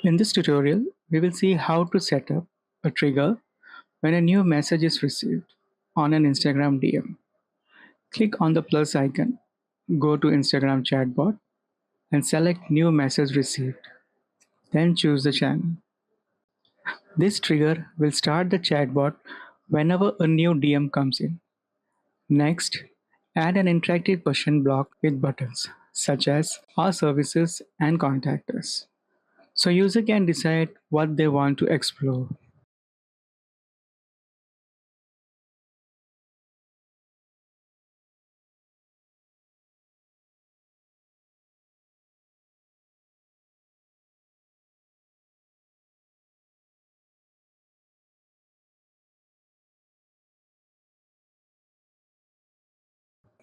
In this tutorial, we will see how to set up a trigger when a new message is received on an Instagram DM. Click on the plus icon, go to Instagram Chatbot, and select New Message Received. Then choose the channel. This trigger will start the chatbot whenever a new DM comes in. Next, add an interactive question block with buttons such as Our Services and Contact Us, so user can decide what they want to explore.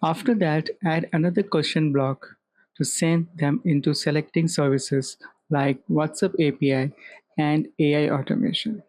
After that, add another question block to send them into selecting services like WhatsApp API and AI automation.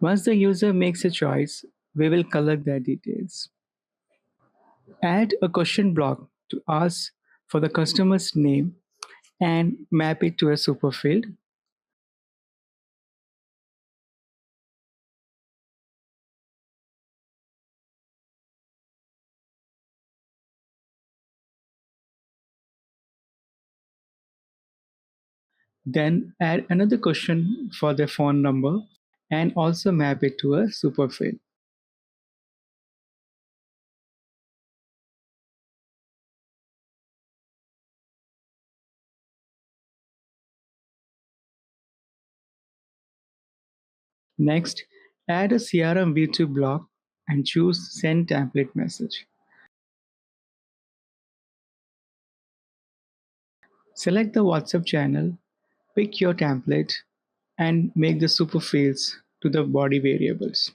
Once the user makes a choice, we will collect their details. Add a question block to ask for the customer's name and map it to a superfield. Then add another question for their phone number and also map it to a superfield. Next, add a CRM V2 block and choose Send Template Message. Select the WhatsApp channel, pick your template, and make the superfields to the body variables.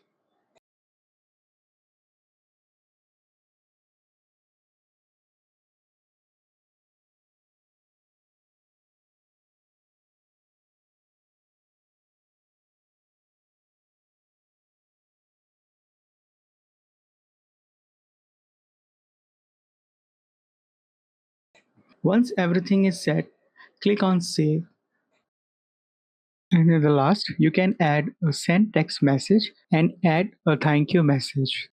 Once everything is set, click on Save. And at the last, you can add a send text message and add a thank you message.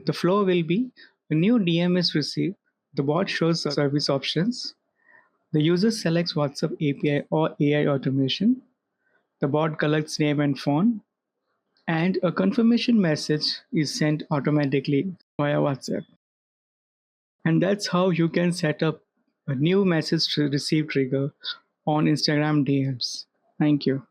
The flow will be a new DM is received, the bot shows service options, the user selects WhatsApp API or AI automation, the bot collects name and phone, and a confirmation message is sent automatically via WhatsApp. And that's how you can set up a new message to receive trigger on Instagram DMs. Thank you.